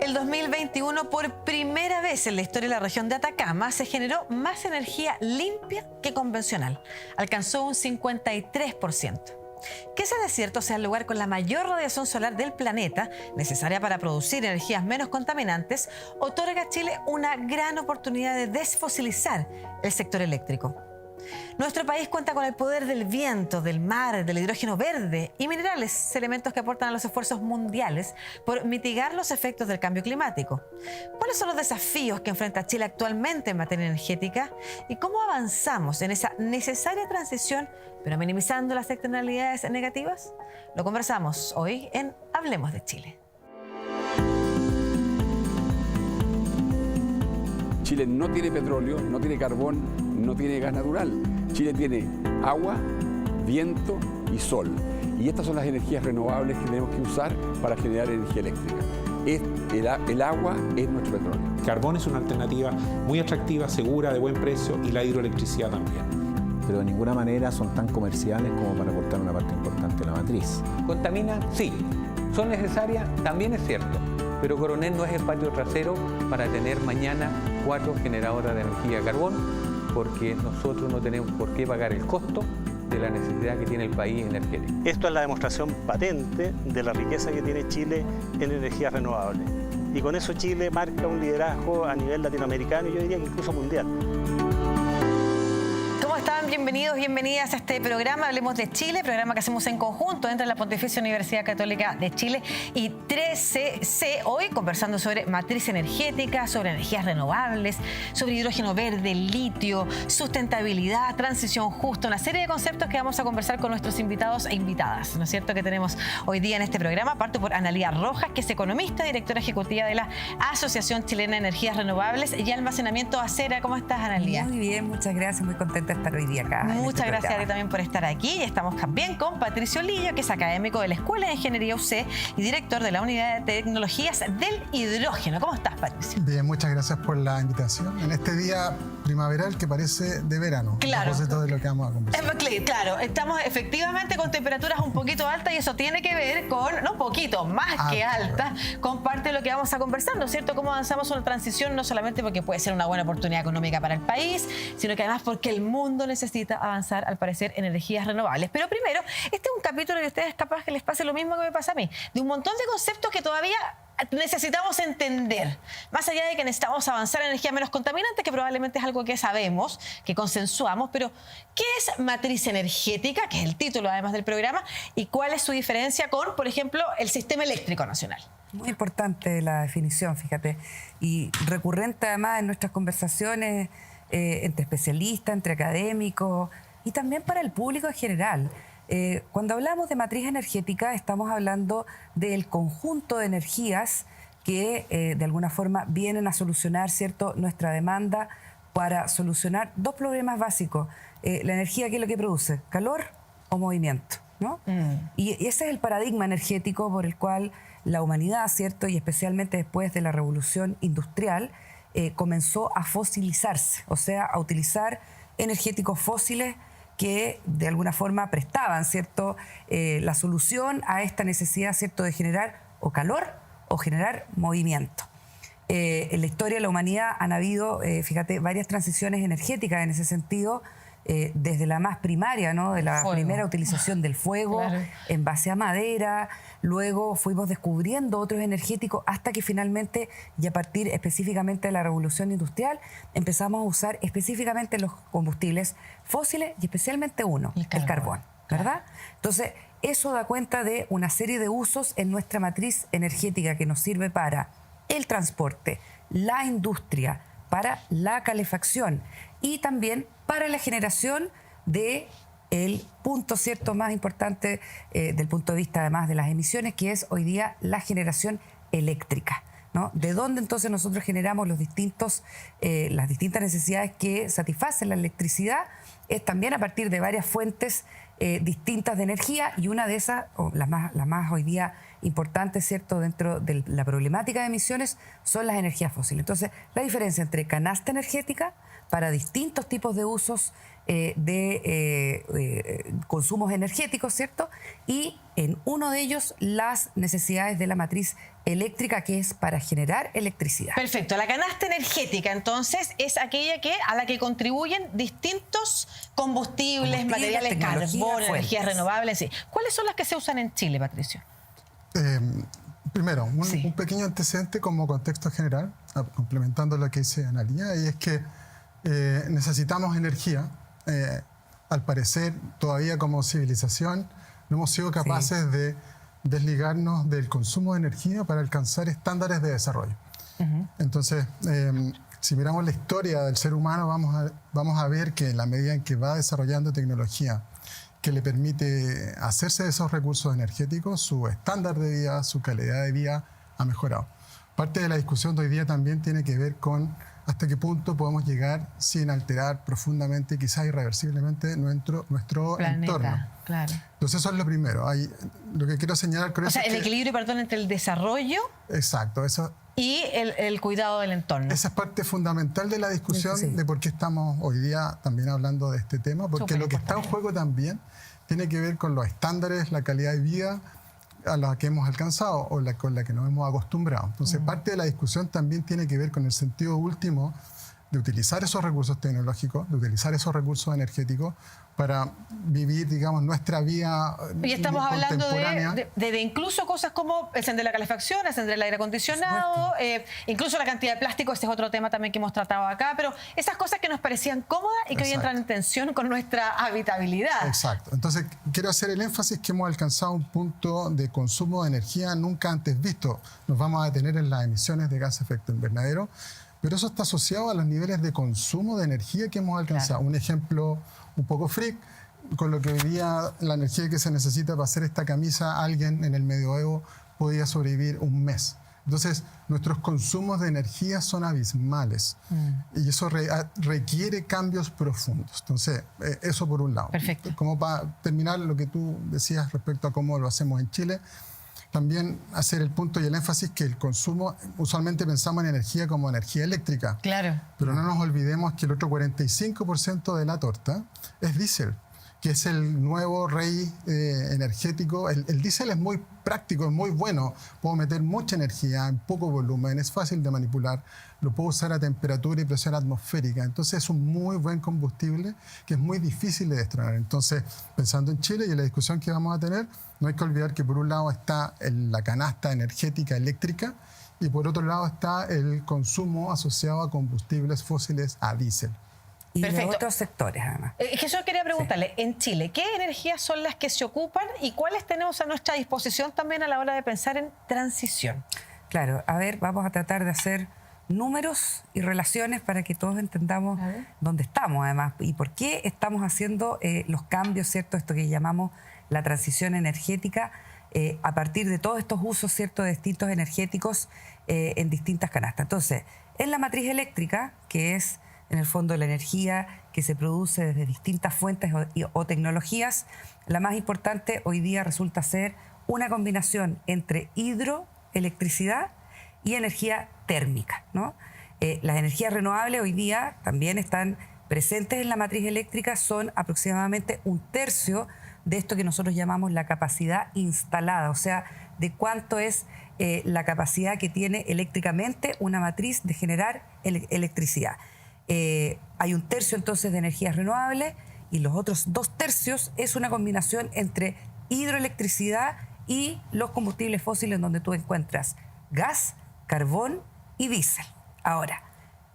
El 2021, por primera vez en la historia de la región de Atacama, se generó más energía limpia que convencional. Alcanzó un 53%. Que ese desierto sea el lugar con la mayor radiación solar del planeta, necesaria para producir energías menos contaminantes, otorga a Chile una gran oportunidad de desfosilizar el sector eléctrico. Nuestro país cuenta con el poder del viento, del mar, del hidrógeno verde y minerales, elementos que aportan a los esfuerzos mundiales por mitigar los efectos del cambio climático. ¿Cuáles son los desafíos que enfrenta Chile actualmente en materia energética? ¿Y cómo avanzamos en esa necesaria transición, pero minimizando las externalidades negativas? Lo conversamos hoy en Hablemos de Chile. Chile no tiene petróleo, no tiene carbón, no tiene gas natural. Chile tiene agua, viento y sol. Y estas son las energías renovables que tenemos que usar para generar energía eléctrica. El agua es nuestro petróleo. El carbón es una alternativa muy atractiva, segura, de buen precio, y la hidroelectricidad también. Pero de ninguna manera son tan comerciales como para aportar una parte importante de la matriz. ¿Contamina? Sí. ¿Son necesarias? También es cierto. Pero Coronel no es el patio trasero para tener mañana 4 generadoras de energía de carbón, porque nosotros no tenemos por qué pagar el costo de la necesidad que tiene el país energético. Esto es la demostración patente de la riqueza que tiene Chile en energías renovables. Y con eso Chile marca un liderazgo a nivel latinoamericano y yo diría que incluso mundial. ¿Cómo están? Bienvenidos, bienvenidas a este programa Hablemos de Chile, programa que hacemos en conjunto entre la Pontificia Universidad Católica de Chile y 13C. Hoy conversando sobre matriz energética, sobre energías renovables, sobre hidrógeno verde, litio, sustentabilidad, transición justa, una serie de conceptos que vamos a conversar con nuestros invitados e invitadas, ¿no es cierto?, que tenemos hoy día en este programa. Parto por Analía Rojas, que es economista, directora ejecutiva de la Asociación Chilena de Energías Renovables y Almacenamiento Acera. ¿Cómo estás, Analía? Muy bien, muchas gracias, muy contenta de estar hoy día acá. Muchas gracias a ti también por estar aquí. Y estamos también con Patricio Lillo, que es académico de la Escuela de Ingeniería UC y director de la Unidad de Tecnologías del Hidrógeno. ¿Cómo estás, Patricio? Bien, muchas gracias por la invitación. En este día primaveral que parece de verano. Claro. A propósito de lo que vamos a conversar. Claro, estamos efectivamente con temperaturas un poquito altas y eso tiene que ver con, no un poquito, más que altas, con parte de lo que vamos a conversar, ¿no es cierto? Cómo avanzamos una transición, no solamente porque puede ser una buena oportunidad económica para el país, sino que además porque el mundo necesita avanzar, al parecer, en energías renovables. Pero primero, este es un capítulo que a ustedes capaz que les pase lo mismo que me pasa a mí, de un montón de conceptos que todavía necesitamos entender, más allá de que necesitamos avanzar en energías menos contaminantes, que probablemente es algo que sabemos, que consensuamos, pero ¿qué es matriz energética?, que es el título además del programa, y cuál es su diferencia con, por ejemplo, el sistema eléctrico nacional. Muy importante la definición, fíjate, y recurrente además en nuestras conversaciones entre especialistas, entre académicos y también para el público en general. Cuando hablamos de matriz energética estamos hablando del conjunto de energías que de alguna forma vienen a solucionar, ¿cierto?, nuestra demanda para solucionar dos problemas básicos. La energía, ¿qué es lo que produce? ¿Calor o movimiento?, ¿no? Y ese es el paradigma energético por el cual la humanidad, ¿cierto?, y especialmente después de la revolución industrial, comenzó a fosilizarse, o sea, a utilizar energéticos fósiles que de alguna forma prestaban, ¿cierto?, la solución a esta necesidad, ¿cierto?, de generar o calor o generar movimiento. En la historia de la humanidad han habido, fíjate, varias transiciones energéticas en ese sentido, desde la más primaria, ¿no?, de la primera utilización del fuego, claro, en base a madera. Luego fuimos descubriendo otros energéticos hasta que finalmente, y a partir específicamente de la revolución industrial, empezamos a usar específicamente los combustibles fósiles y especialmente uno, el carbón, ¿verdad? Entonces, eso da cuenta de una serie de usos en nuestra matriz energética que nos sirve para el transporte, la industria, para la calefacción y también para la generación de el punto, ¿cierto?, más importante del punto de vista además de las emisiones, que es hoy día la generación eléctrica, ¿no? De dónde entonces nosotros generamos las distintas necesidades que satisfacen la electricidad, es también a partir de varias fuentes distintas de energía, y una de esas, o la más hoy día importante, ¿cierto?, dentro de la problemática de emisiones, son las energías fósiles. Entonces, la diferencia entre canasta energética para distintos tipos de usos consumos energéticos, ¿cierto? Y en uno de ellos las necesidades de la matriz eléctrica, que es para generar electricidad. Perfecto. La canasta energética, entonces, es aquella a la que contribuyen distintos combustibles, materiales, tecnología, carbón, energías fuentes. renovables. Sí. ¿Cuáles son las que se usan en Chile, Patricio? Primero, Sí. un pequeño antecedente como contexto general, complementando lo que dice Analía, y es que necesitamos energía. Al parecer, todavía como civilización, no hemos sido capaces de desligarnos del consumo de energía para alcanzar estándares de desarrollo. Entonces, si miramos la historia del ser humano, vamos a ver que en la medida en que va desarrollando tecnología que le permite hacerse de esos recursos energéticos, su estándar de vida, su calidad de vida ha mejorado. Parte de la discusión de hoy día también tiene que ver con hasta qué punto podemos llegar sin alterar profundamente, quizás irreversiblemente, nuestro entorno. Claro. Entonces eso es lo primero. Lo que quiero señalar con O eso sea, es el que- equilibrio, perdón, entre el desarrollo Exacto, eso, y el cuidado del entorno. esa es parte fundamental de la discusión Sí. de por qué estamos hoy día también hablando de este tema, porque Súper lo que está en importante. juego también tiene que ver con los estándares, la calidad de vida a la que hemos alcanzado o con la que nos hemos acostumbrado. Entonces, parte de la discusión también tiene que ver con el sentido último de utilizar esos recursos tecnológicos, de utilizar esos recursos energéticos para vivir, digamos, nuestra vida Y estamos hablando contemporánea. de incluso cosas como encender la calefacción, encender el aire acondicionado, incluso la cantidad de plástico. Ese es otro tema también que hemos tratado acá, pero esas cosas que nos parecían cómodas y que hoy Exacto. entran en tensión con nuestra habitabilidad. Exacto. Entonces, quiero hacer el énfasis que hemos alcanzado un punto de consumo de energía nunca antes visto. Nos vamos a detener en las emisiones de gas de efecto invernadero, pero eso está asociado a los niveles de consumo de energía que hemos alcanzado. Claro. Un ejemplo un poco freak, con lo que hoy día la energía que se necesita para hacer esta camisa, alguien en el medioevo podía sobrevivir un mes. Entonces, nuestros consumos de energía son abismales y eso requiere cambios profundos. Entonces, eso por un lado. Perfecto. Como para terminar lo que tú decías respecto a cómo lo hacemos en Chile, también hacer el punto y el énfasis que el consumo, usualmente pensamos en energía como energía eléctrica, Claro. pero no nos olvidemos que el otro 45% de la torta es diésel, que es el nuevo rey energético. El diésel es muy práctico, es muy bueno. Puedo meter mucha energía en poco volumen, es fácil de manipular, lo puedo usar a temperatura y presión atmosférica. Entonces es un muy buen combustible que es muy difícil de destronar. Entonces, pensando en Chile y en la discusión que vamos a tener, no hay que olvidar que por un lado está la canasta energética eléctrica y por otro lado está el consumo asociado a combustibles fósiles, a diésel. Y de Perfecto. otros sectores, además. Jesús, quería preguntarle, en Chile, ¿qué energías son las que se ocupan y cuáles tenemos a nuestra disposición también a la hora de pensar en transición? Claro, a ver, vamos a tratar de hacer números y relaciones para que todos entendamos dónde estamos, además, y por qué estamos haciendo los cambios, ¿cierto? Esto que llamamos la transición energética, a partir de todos estos usos, ¿cierto?, de distintos energéticos en distintas canastas. Entonces, en la matriz eléctrica, que es en el fondo la energía que se produce desde distintas fuentes o tecnologías, la más importante hoy día resulta ser una combinación entre hidroelectricidad y energía térmica, ¿no? Las energías renovables hoy día también están presentes en la matriz eléctrica, son aproximadamente 1/3 de esto que nosotros llamamos la capacidad instalada, o sea, de cuánto es la capacidad que tiene eléctricamente una matriz de generar electricidad. Hay 1/3 entonces de energías renovables y los otros 2/3 es una combinación entre hidroelectricidad y los combustibles fósiles, donde tú encuentras gas, carbón y diésel. Ahora,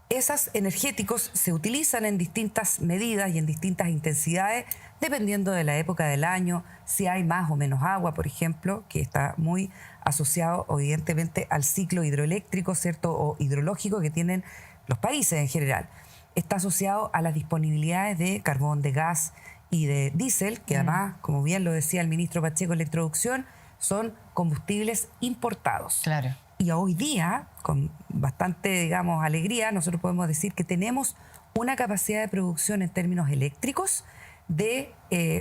esos energéticos se utilizan en distintas medidas y en distintas intensidades, dependiendo de la época del año, si hay más o menos agua, por ejemplo, que está muy asociado evidentemente al ciclo hidroeléctrico, ¿cierto?, o hidrológico que tienen los países en general. Está asociado a las disponibilidades de carbón, de gas y de diésel, que además, como bien lo decía el ministro Pacheco en la introducción, son combustibles importados. Claro. Y hoy día, con bastante, digamos, alegría, nosotros podemos decir que tenemos una capacidad de producción en términos eléctricos de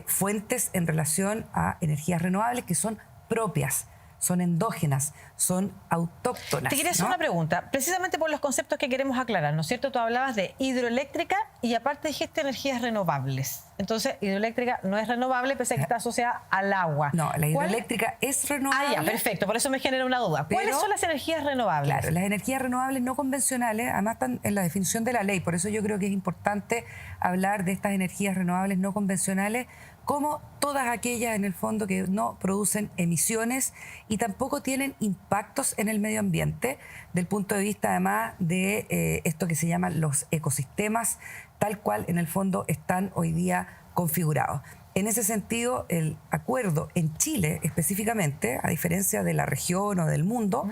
fuentes en relación a energías renovables que son propias son endógenas, son autóctonas. Te quería hacer una pregunta, precisamente por los conceptos que queremos aclarar, ¿no es cierto? Tú hablabas de hidroeléctrica y aparte dijiste energías renovables. Entonces, hidroeléctrica no es renovable, pese a que está asociada al agua. No, la hidroeléctrica es renovable. Ah, ya, perfecto, por eso me genera una duda. ¿Cuáles son las energías renovables? Claro, las energías renovables no convencionales, además están en la definición de la ley, por eso yo creo que es importante hablar de estas energías renovables no convencionales como todas aquellas en el fondo que no producen emisiones y tampoco tienen impactos en el medio ambiente, del punto de vista además de esto que se llaman los ecosistemas, tal cual en el fondo están hoy día configurados. En ese sentido, el acuerdo en Chile específicamente, a diferencia de la región o del mundo,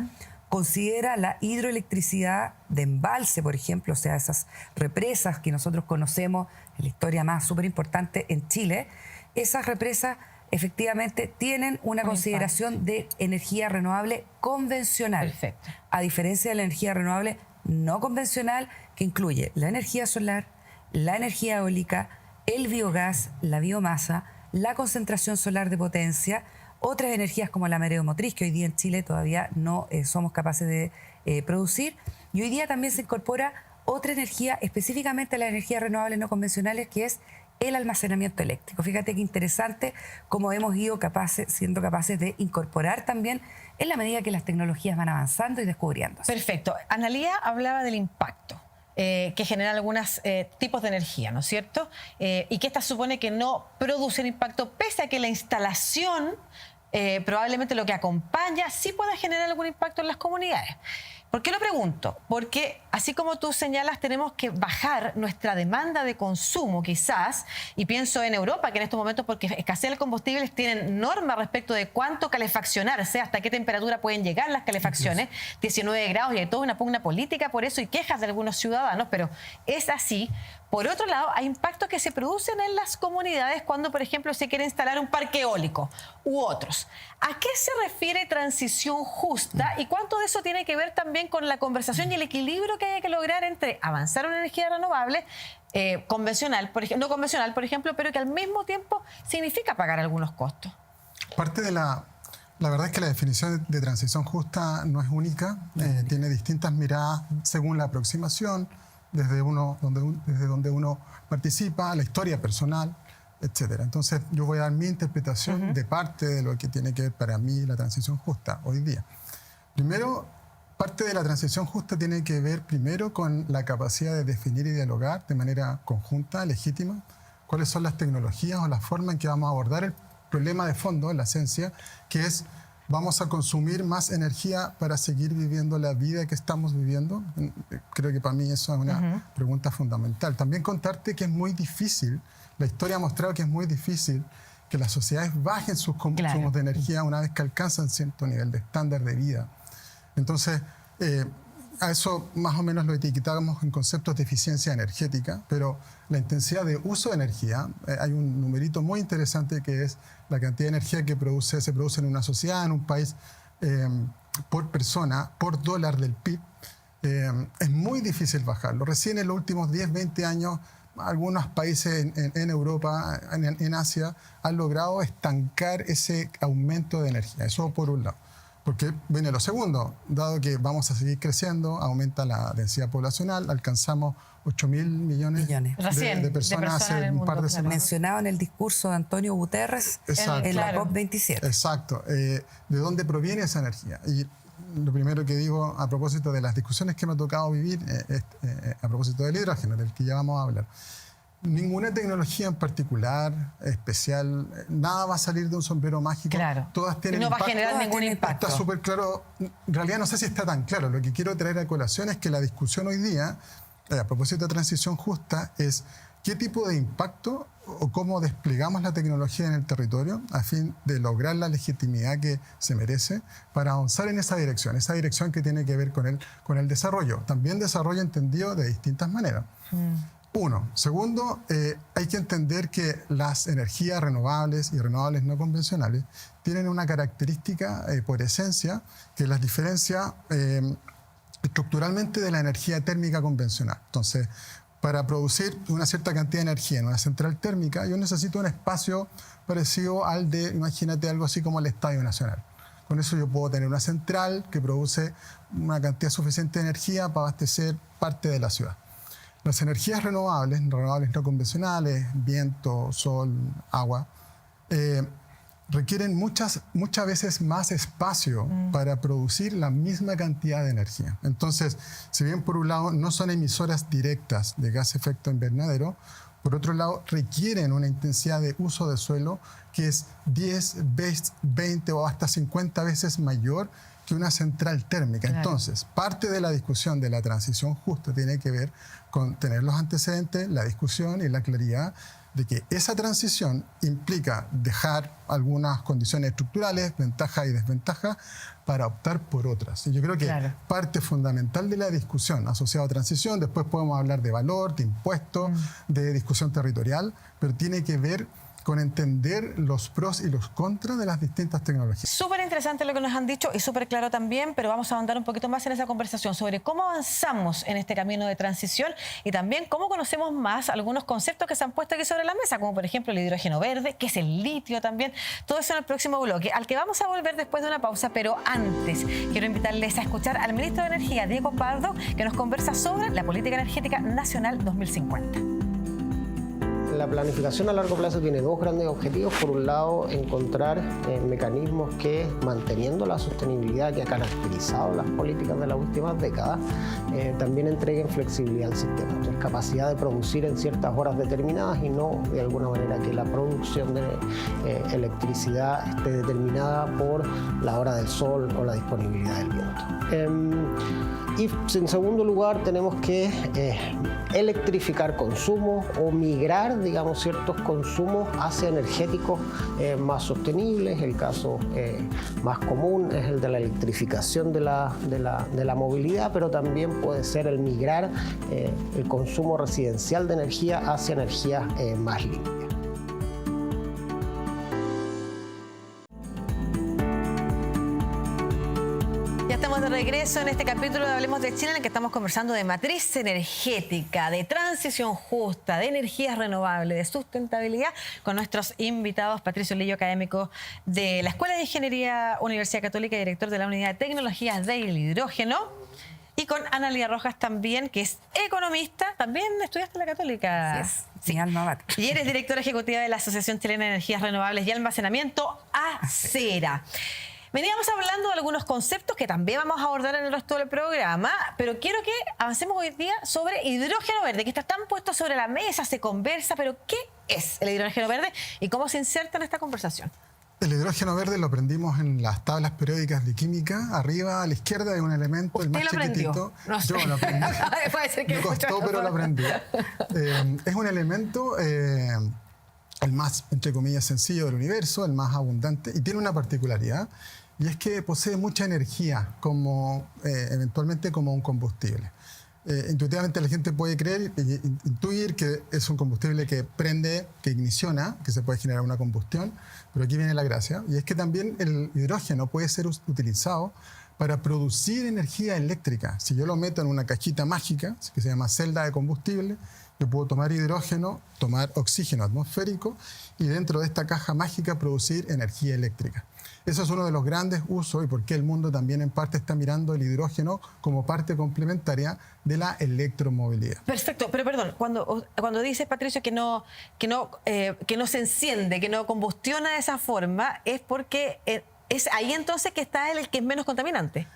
considera la hidroelectricidad de embalse, por ejemplo, o sea, esas represas que nosotros conocemos en la historia más súper importante en Chile. Esas represas efectivamente tienen una consideración de energía renovable convencional. Perfecto. A diferencia de la energía renovable no convencional, que incluye la energía solar, la energía eólica, el biogás, la biomasa, la concentración solar de potencia, otras energías como la mareomotriz, que hoy día en Chile todavía no somos capaces de producir. Y hoy día también se incorpora otra energía, específicamente las energías renovables no convencionales, que es el almacenamiento eléctrico. Fíjate qué interesante cómo hemos ido siendo capaces de incorporar también en la medida que las tecnologías van avanzando y descubriéndose. Perfecto. Analía hablaba del impacto que generan algunos tipos de energía, ¿no es cierto? Y que esta supone que no producen impacto, pese a que la instalación, probablemente lo que acompaña, sí pueda generar algún impacto en las comunidades. ¿Por qué lo pregunto? Porque así como tú señalas, tenemos que bajar nuestra demanda de consumo quizás, y pienso en Europa, que en estos momentos, porque escasez de combustibles, tienen normas respecto de cuánto calefaccionarse, hasta qué temperatura pueden llegar las calefacciones, 19 grados, y hay toda una pugna política por eso y quejas de algunos ciudadanos, pero es así. Por otro lado, hay impactos que se producen en las comunidades cuando, por ejemplo, se quiere instalar un parque eólico u otros. ¿A qué se refiere transición justa y cuánto de eso tiene que ver también con la conversación y el equilibrio que hay que lograr entre avanzar en energía renovable, convencional, no convencional, por ejemplo, pero que al mismo tiempo significa pagar algunos costos? Parte de la verdad es que la definición de transición justa no es única, tiene distintas miradas según la aproximación, desde donde uno participa, la historia personal, etcétera. Entonces, yo voy a dar mi interpretación de parte de lo que tiene que ver para mí la transición justa hoy día. Primero, parte de la transición justa tiene que ver primero con la capacidad de definir y dialogar de manera conjunta, legítima, cuáles son las tecnologías o la forma en que vamos a abordar el problema de fondo, en la esencia, que es: ¿vamos a consumir más energía para seguir viviendo la vida que estamos viviendo? Creo que para mí eso es una pregunta fundamental. También contarte que es muy difícil, la historia ha mostrado que es muy difícil que las sociedades bajen sus consumos de energía una vez que alcanzan cierto nivel de estándar de vida. Entonces, a eso más o menos lo etiquetamos en conceptos de eficiencia energética, pero la intensidad de uso de energía, hay un numerito muy interesante que es la cantidad de energía que se produce en una sociedad, en un país, por persona, por dólar del PIB. Es muy difícil bajarlo. Recién en los últimos 10, 20 años, algunos países en Europa, en Asia, han logrado estancar ese aumento de energía. Eso por un lado. Porque viene lo segundo, dado que vamos a seguir creciendo, aumenta la densidad poblacional, alcanzamos 8.000 millones de personas hace un par de semanas. Mencionado en el discurso de Antonio Guterres en la COP27. Exacto. ¿De dónde proviene esa energía? Y lo primero que digo a propósito de las discusiones que me ha tocado vivir, a propósito del hidrógeno, del que ya vamos a hablar. Ninguna tecnología en particular, especial, nada va a salir de un sombrero mágico. Claro. Todas tienen no impacto. va a generar ningún impacto. Está súper claro. En realidad no sé si está tan claro. Lo que quiero traer a colación es que la discusión hoy día, a propósito de transición justa, es qué tipo de impacto o cómo desplegamos la tecnología en el territorio a fin de lograr la legitimidad que se merece para avanzar en esa dirección que tiene que ver con el desarrollo. También desarrollo entendido de distintas maneras. Uno. Segundo, hay que entender que las energías renovables y renovables no convencionales tienen una característica por esencia que las diferencia estructuralmente de la energía térmica convencional. Entonces, para producir una cierta cantidad de energía en una central térmica, yo necesito un espacio parecido al de, imagínate, algo así como el Estadio Nacional. Con eso yo puedo tener una central que produce una cantidad suficiente de energía para abastecer parte de la ciudad. Las energías renovables no convencionales, viento, sol, agua, requieren muchas veces más espacio para producir la misma cantidad de energía. Entonces, si bien por un lado no son emisoras directas de gas de efecto invernadero, por otro lado requieren una intensidad de uso de suelo que es 10, 20 o hasta 50 veces mayor que una central térmica. Claro. Entonces, parte de la discusión de la transición justa tiene que ver con tener los antecedentes, la discusión y la claridad de que esa transición implica dejar algunas condiciones estructurales, ventajas y desventajas, para optar por otras. Y yo creo que Claro. parte fundamental de la discusión asociada a transición, después podemos hablar de valor, de impuestos, de discusión territorial, pero tiene que ver con entender los pros y los contras de las distintas tecnologías. Súper interesante lo que nos han dicho y súper claro también, pero vamos a ahondar un poquito más en esa conversación sobre cómo avanzamos en este camino de transición y también cómo conocemos más algunos conceptos que se han puesto aquí sobre la mesa, como por ejemplo el hidrógeno verde, que es el litio también. Todo eso en el próximo bloque, al que vamos a volver después de una pausa, pero antes quiero invitarles a escuchar al ministro de Energía, Diego Pardo, que nos conversa sobre la Política Energética Nacional 2050. La planificación a largo plazo tiene dos grandes objetivos. Por un lado, encontrar mecanismos que, manteniendo la sostenibilidad que ha caracterizado las políticas de las últimas décadas, también entreguen flexibilidad al sistema. Entonces, capacidad de producir en ciertas horas determinadas y no, de alguna manera, que la producción de electricidad esté determinada por la hora del sol o la disponibilidad del viento. Y en segundo lugar, tenemos que electrificar consumos o migrar, digamos, ciertos consumos hacia energéticos más sostenibles. El caso más común es el de la electrificación de la movilidad, pero también puede ser el migrar el consumo residencial de energía hacia energías más limpias. De regreso en este capítulo de Hablemos de Chile, en el que estamos conversando de matriz energética, de transición justa, de energías renovables, de sustentabilidad, con nuestros invitados, Patricio Lillo, académico de la Escuela de Ingeniería Universidad Católica y director de la Unidad de Tecnologías del Hidrógeno, y con Analía Rojas también, que es economista, también estudiaste en la Católica. Así es, mi alma mater. Y eres directora ejecutiva de la Asociación Chilena de Energías Renovables y Almacenamiento, ACERA. Veníamos hablando de algunos conceptos que también vamos a abordar en el resto del programa, pero quiero que avancemos hoy día sobre hidrógeno verde, que está tan puesto sobre la mesa, se conversa, pero ¿qué es el hidrógeno verde y cómo se inserta en esta conversación? El hidrógeno verde lo aprendimos en las tablas periódicas de química. Arriba a la izquierda hay un elemento, el más chiquitito. No sé. Yo lo aprendí. Puede ser que me costó, pero lo aprendí. Es un elemento, el más, entre comillas, sencillo del universo, el más abundante, y tiene una particularidad, y es que posee mucha energía, como, eventualmente como un combustible. Intuitivamente la gente puede creer e intuir que es un combustible que prende, que igniciona, que se puede generar una combustión, pero aquí viene la gracia, y es que también el hidrógeno puede ser utilizado para producir energía eléctrica. Si yo lo meto en una cajita mágica, que se llama celda de combustible, yo puedo tomar hidrógeno, tomar oxígeno atmosférico y dentro de esta caja mágica producir energía eléctrica. Eso es uno de los grandes usos y por qué el mundo también en parte está mirando el hidrógeno como parte complementaria de la electromovilidad. Perfecto, pero perdón, cuando dices, Patricio, que no se enciende, que no combustiona de esa forma, es porque es ahí entonces que está el que es menos contaminante.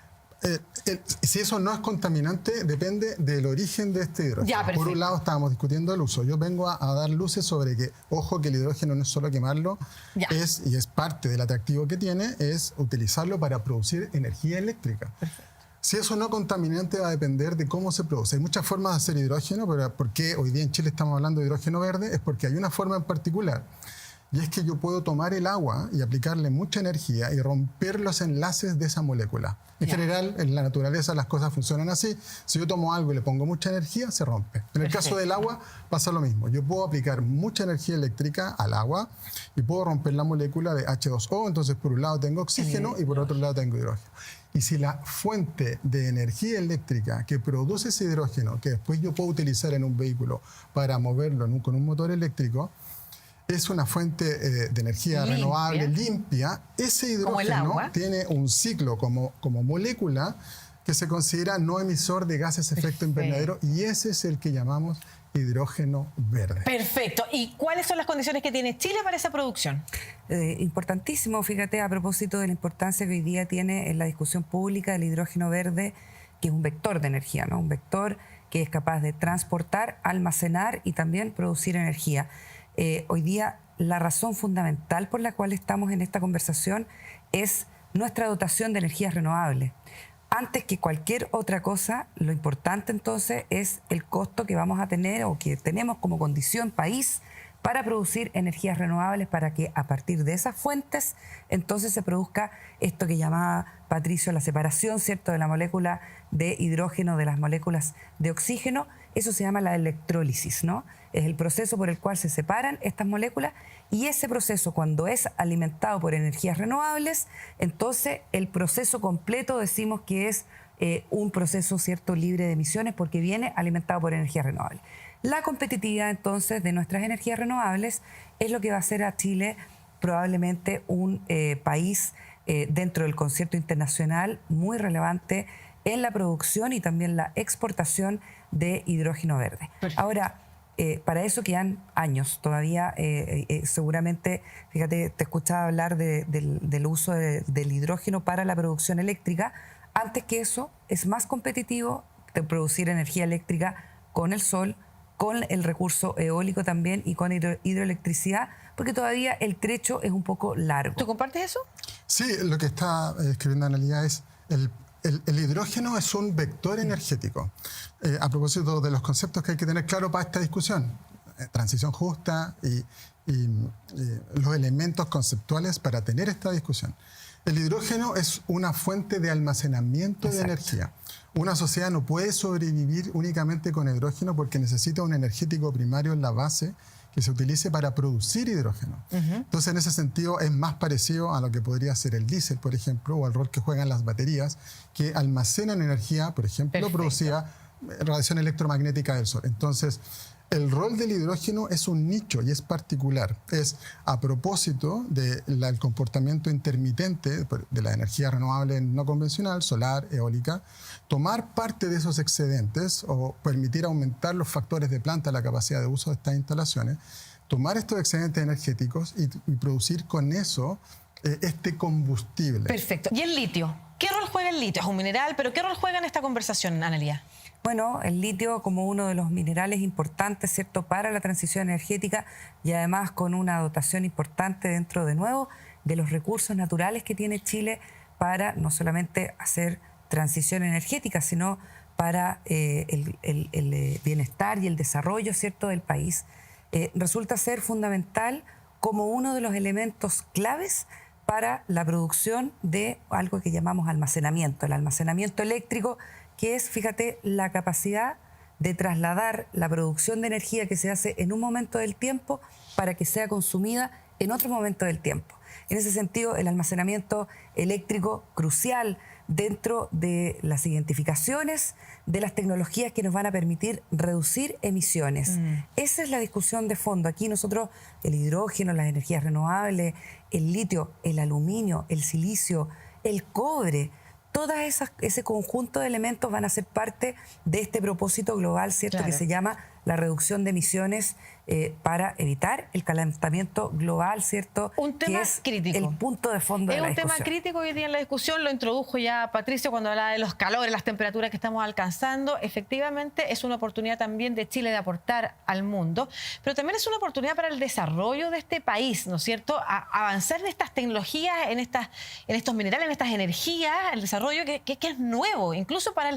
Si eso no es contaminante, depende del origen de este hidrógeno. Ya, por un lado, estábamos discutiendo el uso. Yo vengo a dar luces sobre que, ojo, que el hidrógeno no es solo quemarlo, y es parte del atractivo que tiene, es utilizarlo para producir energía eléctrica. Perfecto. Si eso no contaminante va a depender de cómo se produce. Hay muchas formas de hacer hidrógeno, pero ¿por qué hoy día en Chile estamos hablando de hidrógeno verde? Es porque hay una forma en particular. Y es que yo puedo tomar el agua y aplicarle mucha energía y romper los enlaces de esa molécula. En general, en la naturaleza las cosas funcionan así. Si yo tomo algo y le pongo mucha energía, se rompe. En el caso del agua pasa lo mismo. Yo puedo aplicar mucha energía eléctrica al agua y puedo romper la molécula de H2O. Entonces, por un lado tengo oxígeno y por otro lado tengo hidrógeno. Y si la fuente de energía eléctrica que produce ese hidrógeno, que después yo puedo utilizar en un vehículo para moverlo con un motor eléctrico, es una fuente de energía renovable limpia. Ese Como el hidrógeno agua. tiene un ciclo como molécula que se considera no emisor de gases de efecto invernadero, y ese es el que llamamos hidrógeno verde. Perfecto. ¿Y cuáles son las condiciones que tiene Chile para esa producción? Importantísimo, fíjate, a propósito de la importancia que hoy día tiene en la discusión pública el hidrógeno verde, que es un vector de energía, ¿no? Un vector que es capaz de transportar, almacenar y también producir energía. Hoy día la razón fundamental por la cual estamos en esta conversación es nuestra dotación de energías renovables. Antes que cualquier otra cosa, lo importante entonces es el costo que vamos a tener o que tenemos como condición país para producir energías renovables, para que a partir de esas fuentes entonces se produzca esto que llamaba Patricio la separación, ¿cierto?, de la molécula de hidrógeno de las moléculas de oxígeno. Eso se llama la electrólisis, ¿no? Es el proceso por el cual se separan estas moléculas, y ese proceso, cuando es alimentado por energías renovables, entonces el proceso completo decimos que es un proceso, ¿cierto?, libre de emisiones, porque viene alimentado por energías renovables. La competitividad entonces de nuestras energías renovables es lo que va a hacer a Chile probablemente un país dentro del concierto internacional muy relevante en la producción y también la exportación de hidrógeno verde. Perfecto. Ahora, para eso quedan años todavía. Seguramente, fíjate, te escuchaba hablar del uso del hidrógeno para la producción eléctrica. Antes que eso, es más competitivo de producir energía eléctrica con el sol, con el recurso eólico también y con hidroelectricidad, porque todavía el trecho es un poco largo. ¿Tú compartes eso? Sí, lo que está escribiendo Analía es el hidrógeno es un vector energético. A propósito de los conceptos que hay que tener claro para esta discusión, transición justa y los elementos conceptuales para tener esta discusión. El hidrógeno es una fuente de almacenamiento de energía. Una sociedad no puede sobrevivir únicamente con hidrógeno porque necesita un energético primario en la base que se utilice para producir hidrógeno. Entonces, en ese sentido, es más parecido a lo que podría ser el diésel, por ejemplo, o al rol que juegan las baterías, que almacenan energía, por ejemplo, producida radiación electromagnética del sol. Entonces, el rol del hidrógeno es un nicho y es particular. Es a propósito del comportamiento intermitente de la energía renovable no convencional, solar, eólica, tomar parte de esos excedentes o permitir aumentar los factores de planta, la capacidad de uso de estas instalaciones, tomar estos excedentes energéticos y producir con eso este combustible. Perfecto. ¿Y el litio? ¿Qué rol juega el litio? Es un mineral, pero ¿qué rol juega en esta conversación, Analía? Bueno, el litio como uno de los minerales importantes, ¿cierto?, para la transición energética, y además con una dotación importante dentro, de nuevo, de los recursos naturales que tiene Chile para no solamente hacer transición energética, sino para el bienestar y el desarrollo, ¿cierto?, del país. Resulta ser fundamental como uno de los elementos claves para la producción de algo que llamamos almacenamiento, el almacenamiento eléctrico, que es, fíjate, la capacidad de trasladar la producción de energía que se hace en un momento del tiempo para que sea consumida en otro momento del tiempo. En ese sentido, el almacenamiento eléctrico crucial dentro de las identificaciones de las tecnologías que nos van a permitir reducir emisiones. Esa es la discusión de fondo. Aquí nosotros, el hidrógeno, las energías renovables, el litio, el aluminio, el silicio, el cobre, todas ese conjunto de elementos van a ser parte de este propósito global, ¿cierto?, Claro. que se llama la reducción de emisiones para evitar el calentamiento global, ¿cierto? Un tema que es crítico. el punto de fondo de la discusión. Es un tema crítico hoy día en la discusión, lo introdujo ya Patricio cuando hablaba de los calores, las temperaturas que estamos alcanzando. Efectivamente, es una oportunidad también de Chile de aportar al mundo, pero también es una oportunidad para el desarrollo de este país, ¿no es cierto? Avanzar en estas tecnologías, en estos minerales, en estas energías, el desarrollo que es nuevo, incluso para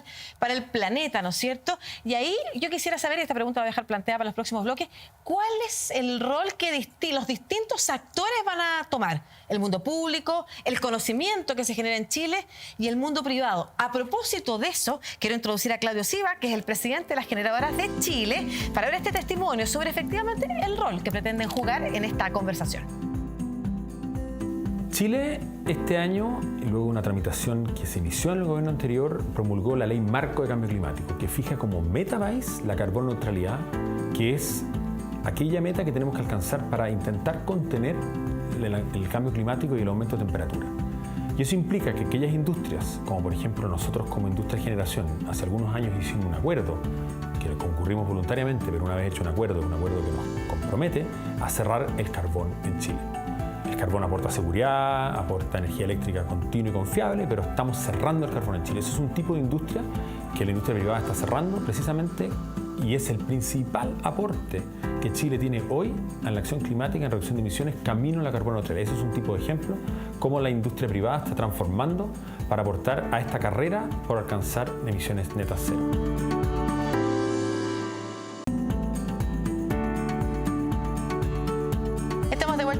el planeta, ¿no es cierto? Y ahí yo quisiera saber, y esta pregunta la voy a dejar planteada para los próximos bloques, ¿cuál es el rol que los distintos actores van a tomar? El mundo público, el conocimiento que se genera en Chile y el mundo privado. A propósito de eso, quiero introducir a Claudio Siva, que es el presidente de las generadoras de Chile, para ver este testimonio sobre efectivamente el rol que pretenden jugar en esta conversación. Chile este año, luego de una tramitación que se inició en el gobierno anterior, promulgó la Ley Marco de Cambio Climático, que fija como meta país la carbono neutralidad, que es aquella meta que tenemos que alcanzar para intentar contener el cambio climático y el aumento de temperatura. Y eso implica que aquellas industrias, como por ejemplo nosotros como Industria de Generación, hace algunos años hicimos un acuerdo, que concurrimos voluntariamente, pero una vez hecho un acuerdo que nos compromete a cerrar el carbón en Chile. El carbón aporta seguridad, aporta energía eléctrica continua y confiable, pero estamos cerrando el carbón en Chile. Eso es un tipo de industria que la industria privada está cerrando precisamente, y es el principal aporte que Chile tiene hoy en la acción climática, en reducción de emisiones, camino a la carbono neutralidad. Eso es un tipo de ejemplo, cómo la industria privada está transformando para aportar a esta carrera por alcanzar emisiones netas cero.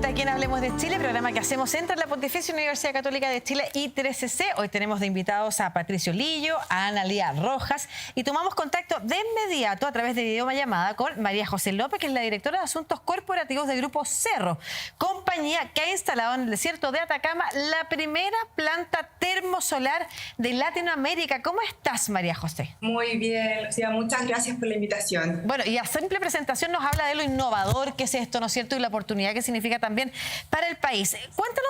Aquí en Hablemos de Chile, programa que hacemos entre la Pontificia Universidad Católica de Chile y 3CC. Hoy tenemos de invitados a Patricio Lillo, a Analía Rojas, y tomamos contacto de inmediato a través de videollamada con María José López, que es la directora de Asuntos Corporativos de Grupo Cerro, compañía que ha instalado en el desierto de Atacama la primera planta termosolar de Latinoamérica. ¿Cómo estás, María José? Muy bien, Lucía, muchas gracias por la invitación. Bueno, y a simple presentación nos habla de lo innovador que es esto, ¿no es cierto?, y la oportunidad que significa también para el país. Cuéntanos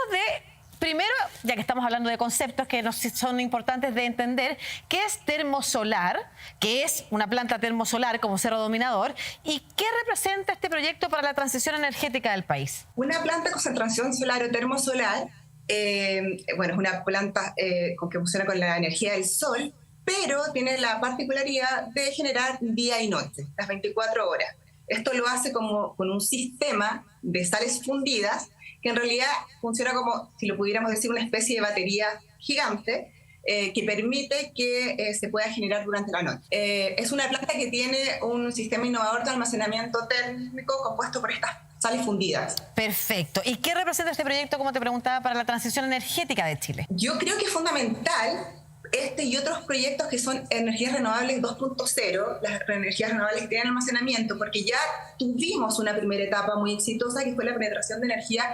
primero, ya que estamos hablando de conceptos que son importantes de entender, ¿qué es termosolar? ¿Qué es una planta termosolar como Cerro Dominador? ¿Y qué representa este proyecto para la transición energética del país? Una planta de concentración solar o termosolar, bueno, es una planta que funciona con la energía del sol, pero tiene la particularidad de generar día y noche, las 24 horas. Esto lo hace como con un sistema de sales fundidas que en realidad funciona como, si lo pudiéramos decir, una especie de batería gigante que permite que se pueda generar durante la noche. Es una planta que tiene un sistema innovador de almacenamiento térmico compuesto por estas sales fundidas. Perfecto. ¿Y qué representa este proyecto, como te preguntaba, para la transición energética de Chile? Yo creo que es fundamental este y otros proyectos que son energías renovables 2.0, las energías renovables que tienen almacenamiento, porque ya tuvimos una primera etapa muy exitosa que fue la penetración de energías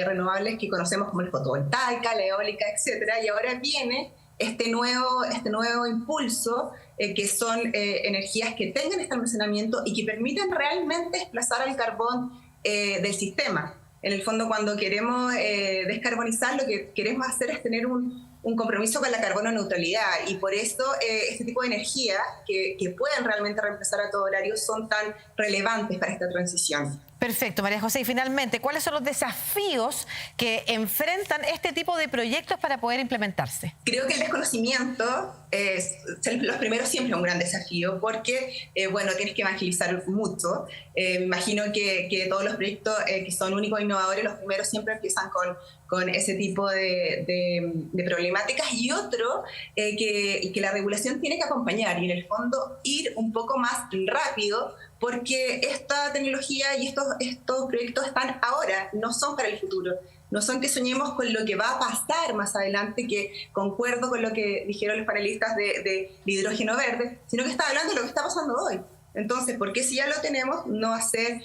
renovables que conocemos como la fotovoltaica, la eólica, etcétera, y ahora viene este nuevo impulso que son energías que tengan este almacenamiento y que permiten realmente desplazar al carbón del sistema. En el fondo, cuando queremos descarbonizar, lo que queremos hacer es tener un compromiso con la carbono neutralidad, y por eso este tipo de energía que pueden realmente reemplazar a todo horario son tan relevantes para esta transición. Perfecto, María José. Y finalmente, ¿cuáles son los desafíos que enfrentan este tipo de proyectos para poder implementarse? Creo que el desconocimiento los primeros siempre es un gran desafío porque, bueno, tienes que evangelizar mucho. Me imagino que todos los proyectos que son únicos e innovadores, los primeros siempre empiezan con ese tipo de problemáticas, y otro que la regulación tiene que acompañar y en el fondo ir un poco más rápido, porque esta tecnología y estos proyectos están ahora, no son para el futuro. No son que soñemos con lo que va a pasar más adelante, que concuerdo con lo que dijeron los panelistas de hidrógeno verde, sino que está hablando de lo que está pasando hoy. Entonces, ¿por qué si ya lo tenemos no hacer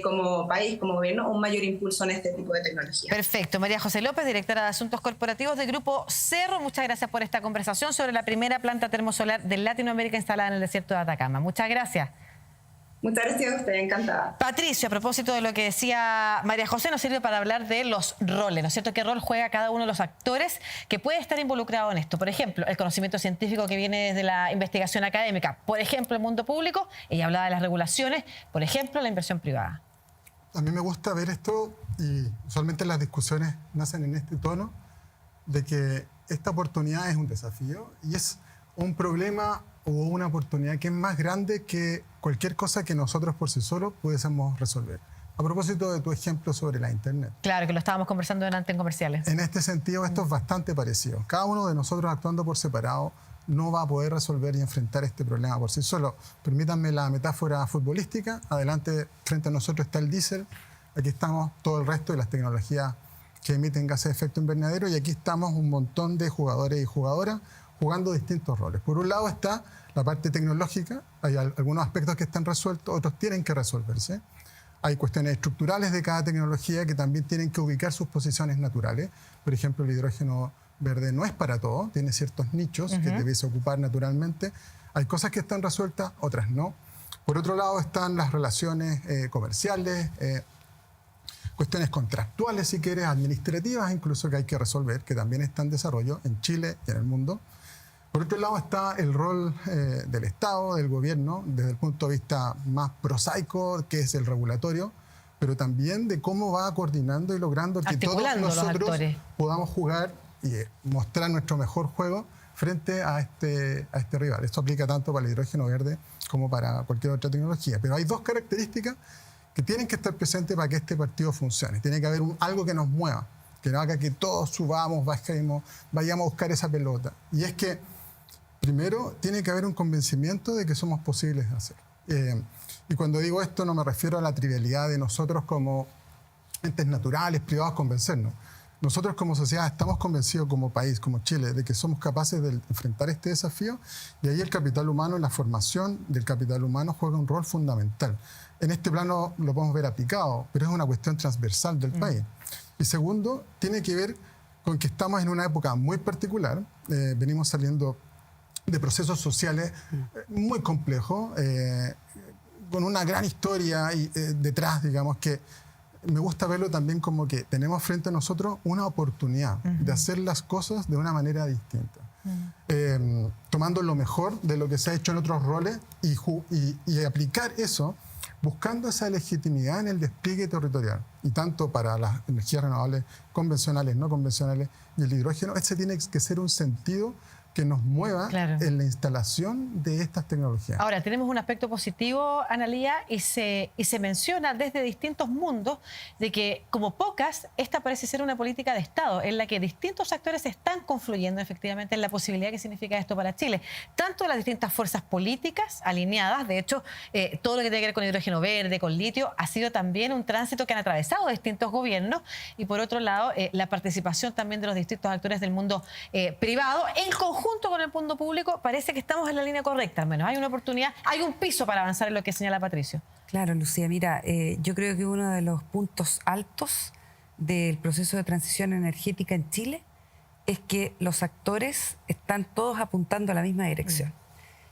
como país, como gobierno, un mayor impulso en este tipo de tecnología? Perfecto. María José López, directora de Asuntos Corporativos de Grupo Cerro, muchas gracias por esta conversación sobre la primera planta termosolar de Latinoamérica instalada en el desierto de Atacama. Muchas gracias. Muchas gracias a usted, encantada. Patricio, a propósito de lo que decía María José, nos sirve para hablar de los roles, ¿no es cierto? ¿Qué rol juega cada uno de los actores que puede estar involucrado en esto? Por ejemplo, el conocimiento científico que viene desde la investigación académica. Por ejemplo, el mundo público, ella hablaba de las regulaciones. Por ejemplo, la inversión privada. A mí me gusta ver esto, y usualmente las discusiones nacen en este tono, de que esta oportunidad es un desafío y es un problema o una oportunidad que es más grande que cualquier cosa que nosotros por sí solos pudiésemos resolver. A propósito de tu ejemplo sobre la Internet. Claro, que lo estábamos conversando delante en comerciales. En este sentido, esto es bastante parecido. Cada uno de nosotros actuando por separado no va a poder resolver y enfrentar este problema por sí solo. Permítanme la metáfora futbolística. Adelante, frente a nosotros está el diésel. Aquí estamos todo el resto de las tecnologías que emiten gases de efecto invernadero, y aquí estamos un montón de jugadores y jugadoras jugando distintos roles. Por un lado está la parte tecnológica, hay algunos aspectos que están resueltos, otros tienen que resolverse. Hay cuestiones estructurales de cada tecnología que también tienen que ubicar sus posiciones naturales. Por ejemplo, el hidrógeno verde no es para todo, tiene ciertos nichos que debiese ocupar naturalmente. Hay cosas que están resueltas, otras no. Por otro lado están las relaciones comerciales, cuestiones contractuales, si quieres, administrativas incluso, que hay que resolver, que también está en desarrollo en Chile y en el mundo. Por otro lado está el rol del Estado, del gobierno, desde el punto de vista más prosaico, que es el regulatorio, pero también de cómo va coordinando y logrando que todos nosotros podamos jugar y mostrar nuestro mejor juego frente a este rival. Esto aplica tanto para el hidrógeno verde como para cualquier otra tecnología. Pero hay dos características que tienen que estar presentes para que este partido funcione. Tiene que haber algo que nos mueva, que no haga que todos subamos, bajemos, vayamos a buscar esa pelota. Y es que, primero, tiene que haber un convencimiento de que somos posibles de hacer. Y cuando digo esto no me refiero a la trivialidad de nosotros como entes naturales, privados, convencernos. Nosotros como sociedad estamos convencidos como país, como Chile, de que somos capaces de enfrentar este desafío, y ahí el capital humano, la formación del capital humano juega un rol fundamental. En este plano lo podemos ver aplicado, pero es una cuestión transversal del país. Y segundo, tiene que ver con que estamos en una época muy particular, venimos saliendo de procesos sociales muy complejos, con una gran historia detrás, digamos, que me gusta verlo también como que tenemos frente a nosotros una oportunidad de hacer las cosas de una manera distinta. Tomando lo mejor de lo que se ha hecho en otros roles y aplicar eso, buscando esa legitimidad en el despliegue territorial. Y tanto para las energías renovables convencionales, no convencionales, y el hidrógeno, ese tiene que ser un sentido que nos mueva en la instalación de estas tecnologías. Ahora, tenemos un aspecto positivo, Analía, y se menciona desde distintos mundos de que, como pocas, esta parece ser una política de Estado en la que distintos actores están confluyendo efectivamente en la posibilidad que significa esto para Chile. Tanto las distintas fuerzas políticas alineadas, de hecho, todo lo que tiene que ver con hidrógeno verde, con litio, ha sido también un tránsito que han atravesado distintos gobiernos, y por otro lado, la participación también de los distintos actores del mundo privado, en conjunto con el mundo público. Parece que estamos en la línea correcta, al menos. Hay una oportunidad, hay un piso para avanzar en lo que señala Patricio. Claro, Lucía, mira, yo creo que uno de los puntos altos del proceso de transición energética en Chile es que los actores están todos apuntando a la misma dirección.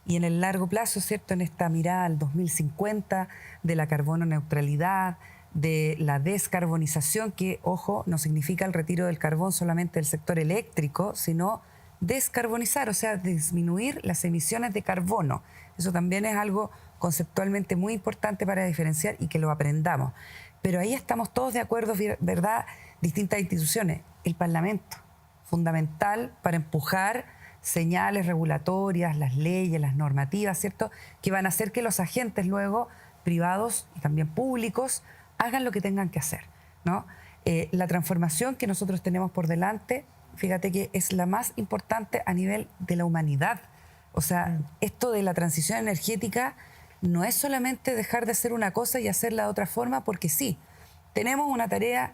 Y en el largo plazo, ¿cierto?, en esta mirada al 2050, de la carbono neutralidad, de la descarbonización, que, ojo, no significa el retiro del carbón solamente del sector eléctrico, sino descarbonizar, o sea, disminuir las emisiones de carbono. Eso también es algo conceptualmente muy importante para diferenciar y que lo aprendamos. Pero ahí estamos todos de acuerdo, ¿verdad? Distintas instituciones. El Parlamento, fundamental para empujar señales regulatorias, las leyes, las normativas, ¿cierto?, que van a hacer que los agentes luego, privados y también públicos, hagan lo que tengan que hacer, ¿no? La transformación que nosotros tenemos por delante, fíjate que es la más importante a nivel de la humanidad. O sea, esto de la transición energética no es solamente dejar de hacer una cosa y hacerla de otra forma, porque sí, tenemos una tarea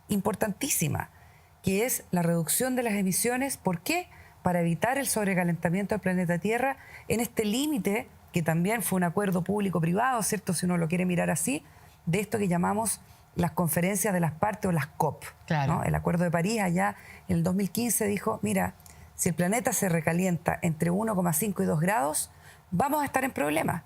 importantísima, que es la reducción de las emisiones. ¿Por qué? Para evitar el sobrecalentamiento del planeta Tierra en este límite, que también fue un acuerdo público-privado, ¿cierto?, si uno lo quiere mirar así, de esto que llamamos las conferencias de las partes o las COP. Claro. ¿no? El Acuerdo de París allá en el 2015 dijo, mira, si el planeta se recalienta entre 1,5 y 2 grados, vamos a estar en problemas.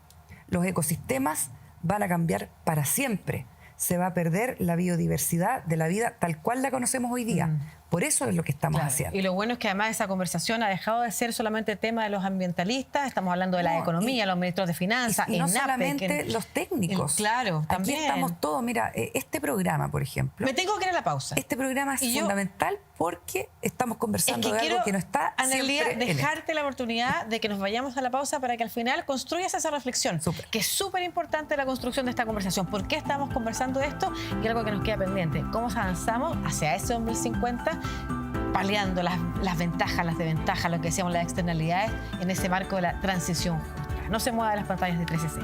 Los ecosistemas van a cambiar para siempre. Se va a perder la biodiversidad de la vida tal cual la conocemos hoy día. Por eso es lo que estamos haciendo. Y lo bueno es que además esa conversación ha dejado de ser solamente tema de los ambientalistas, estamos hablando de la economía, los ministros de finanzas, y no solamente los técnicos. Claro, también. Aquí estamos todos, mira, este programa, por ejemplo. Me tengo que ir a la pausa. Este programa es fundamental porque estamos conversando de algo que no está Analía, siempre dejarte la oportunidad de que nos vayamos a la pausa para que al final construyas esa reflexión, que es súper importante la construcción de esta conversación. ¿Por qué estamos conversando de esto? Y algo que nos queda pendiente, ¿cómo avanzamos hacia ese 2050? Paliando las ventajas, las desventajas, lo que decíamos, las externalidades en ese marco de la transición justa. No se mueva de las pantallas de 13C.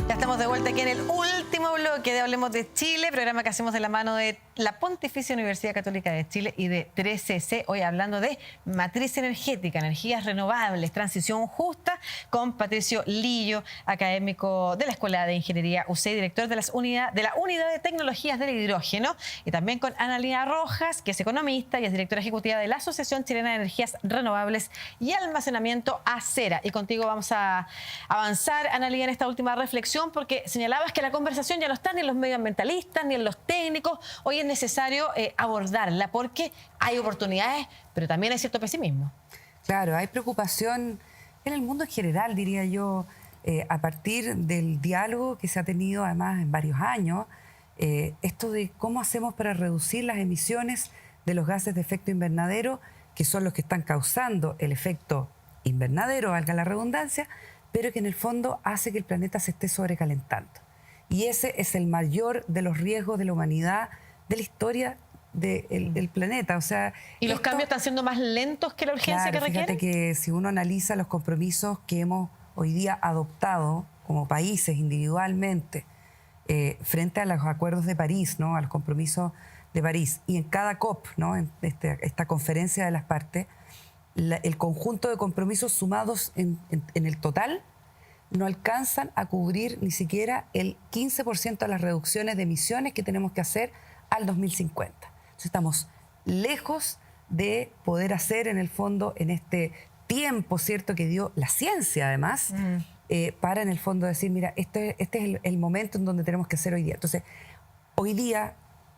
Ya estamos de vuelta aquí en el último último bloque de Hablemos de Chile, programa que hacemos de la mano de la Pontificia Universidad Católica de Chile y de 13C. Hoy hablando de matriz energética, energías renovables, transición justa, con Patricio Lillo, académico de la Escuela de Ingeniería UCE, director de la Unidad de Tecnologías del Hidrógeno, y también con Analía Rojas, que es economista y es directora ejecutiva de la Asociación Chilena de Energías Renovables y Almacenamiento ACERA. Y contigo vamos a avanzar, Analía, en esta última reflexión, porque señalabas que la conversación ya no está ni en los medioambientalistas ni en los técnicos. Hoy es necesario abordarla porque hay oportunidades, pero también hay cierto pesimismo. Claro, hay preocupación en el mundo en general, diría yo, a partir del diálogo que se ha tenido además en varios años, esto de cómo hacemos para reducir las emisiones de los gases de efecto invernadero, que son los que están causando el efecto invernadero, valga la redundancia, pero que en el fondo hace que el planeta se esté sobrecalentando. Y ese es el mayor de los riesgos de la humanidad, de la historia del planeta. O sea, ¿y los cambios están siendo más lentos que la urgencia que requieren? Fíjate que si uno analiza los compromisos que hemos hoy día adoptado como países individualmente frente a los acuerdos de París, ¿no? A los compromisos de París, y en cada COP, ¿no? En esta conferencia de las partes, el conjunto de compromisos sumados en el total no alcanzan a cubrir ni siquiera el 15% de las reducciones de emisiones que tenemos que hacer al 2050. Entonces estamos lejos de poder hacer en el fondo, en este tiempo, ¿cierto?, que dio la ciencia además, para en el fondo decir, mira, este es el momento en donde tenemos que hacer hoy día. Entonces, hoy día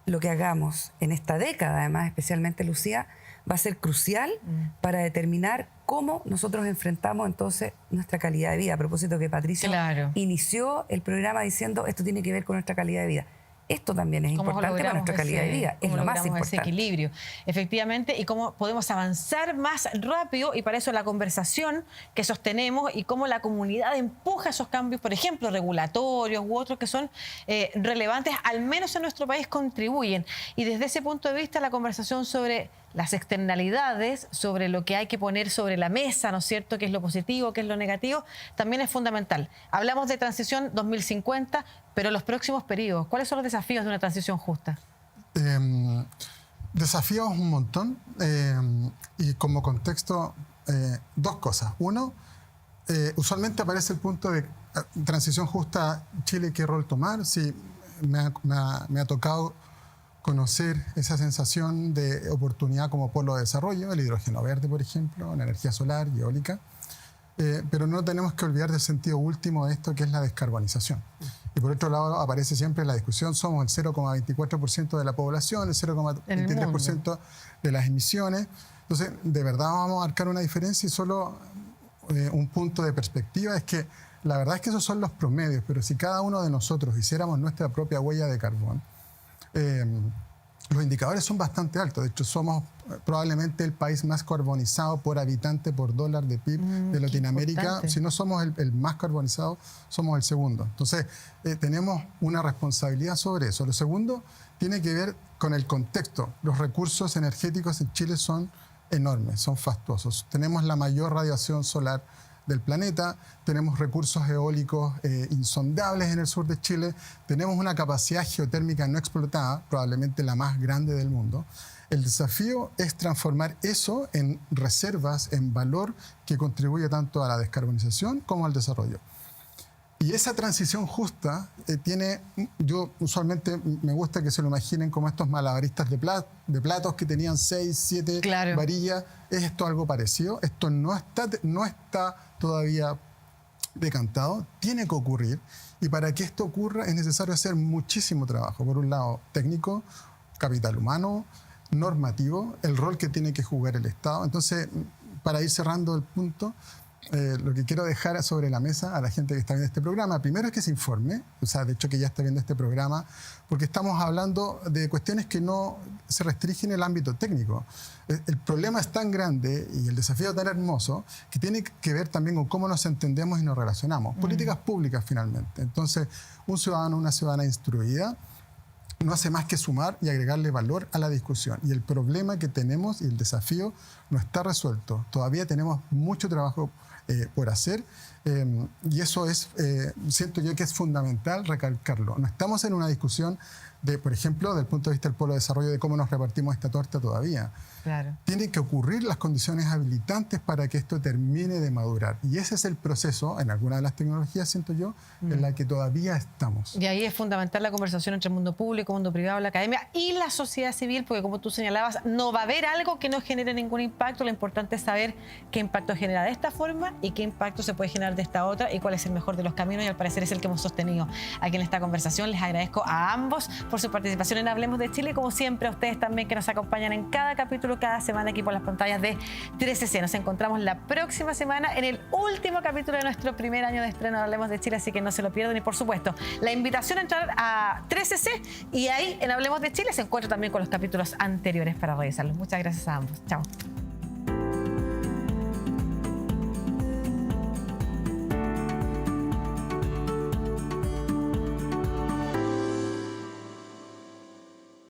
lo que hagamos en esta década, además, especialmente Lucía, va a ser crucial para determinar cómo nosotros enfrentamos entonces nuestra calidad de vida. A propósito que Patricio inició el programa diciendo esto tiene que ver con nuestra calidad de vida. Esto también es importante para nuestra calidad de vida, es lo más importante. Ese equilibrio, efectivamente, y cómo podemos avanzar más rápido, y para eso la conversación que sostenemos y cómo la comunidad empuja esos cambios, por ejemplo, regulatorios u otros que son relevantes, al menos en nuestro país contribuyen. Y desde ese punto de vista, la conversación sobre las externalidades, sobre lo que hay que poner sobre la mesa, ¿no es cierto?, qué es lo positivo, qué es lo negativo, también es fundamental. Hablamos de transición 2050, pero los próximos periodos, ¿cuáles son los desafíos de una transición justa? Desafíos un montón, y como contexto, dos cosas. Uno, usualmente aparece el punto de transición justa, Chile, ¿qué rol tomar? Sí, me ha tocado conocer esa sensación de oportunidad como polo de desarrollo, el hidrógeno verde, por ejemplo, la energía solar y eólica, pero no tenemos que olvidar del sentido último de esto, que es la descarbonización. Y por otro lado aparece siempre la discusión, somos el 0,24% de la población, el 0,23% de las emisiones. Entonces, de verdad vamos a marcar una diferencia, y solo un punto de perspectiva es que la verdad es que esos son los promedios, pero si cada uno de nosotros hiciéramos nuestra propia huella de carbón, los indicadores son bastante altos. De hecho, somos probablemente el país más carbonizado por habitante por dólar de PIB de Latinoamérica. Si no somos el más carbonizado, somos el segundo. Entonces, tenemos una responsabilidad sobre eso. Lo segundo tiene que ver con el contexto. Los recursos energéticos en Chile son enormes, son fastuosos. Tenemos la mayor radiación solar del planeta, tenemos recursos eólicos insondables en el sur de Chile, tenemos una capacidad geotérmica no explotada, probablemente la más grande del mundo. El desafío es transformar eso en reservas, en valor que contribuye tanto a la descarbonización como al desarrollo. Y esa transición justa yo usualmente me gusta que se lo imaginen como estos malabaristas de platos que tenían 6, 7 varillas. ¿Es esto algo parecido? Esto no está todavía decantado, tiene que ocurrir. Y para que esto ocurra es necesario hacer muchísimo trabajo. Por un lado, técnico, capital humano, normativo, el rol que tiene que jugar el Estado. Entonces, para ir cerrando el punto, lo que quiero dejar sobre la mesa a la gente que está viendo este programa, primero es que se informe, o sea, de hecho que ya está viendo este programa, porque estamos hablando de cuestiones que no se restringen en el ámbito técnico. El problema es tan grande y el desafío tan hermoso que tiene que ver también con cómo nos entendemos y nos relacionamos. Políticas públicas, finalmente. Entonces, un ciudadano, una ciudadana instruida no hace más que sumar y agregarle valor a la discusión. Y el problema que tenemos y el desafío no está resuelto. Todavía tenemos mucho trabajo por hacer. Y eso es, siento yo que es fundamental recalcarlo. No estamos en una discusión de, por ejemplo, del punto de vista del Polo de Desarrollo, de cómo nos repartimos esta torta todavía. Claro. Tienen que ocurrir las condiciones habilitantes para que esto termine de madurar. Y ese es el proceso, en alguna de las tecnologías, siento yo, en la que todavía estamos. Y ahí es fundamental la conversación entre el mundo público, mundo privado, la academia y la sociedad civil, porque como tú señalabas, no va a haber algo que no genere ningún impacto. Lo importante es saber qué impacto genera de esta forma y qué impacto se puede generar de esta otra y cuál es el mejor de los caminos, y al parecer es el que hemos sostenido aquí en esta conversación. Les agradezco a ambos por su participación en Hablemos de Chile, y como siempre a ustedes también que nos acompañan en cada capítulo, cada semana aquí por las pantallas de 13C. Nos encontramos la próxima semana en el último capítulo de nuestro primer año de estreno de Hablemos de Chile, así que no se lo pierdan. Y por supuesto, la invitación a entrar a 13C, y ahí en Hablemos de Chile se encuentra también con los capítulos anteriores para revisarlos. Muchas gracias a ambos. Chao.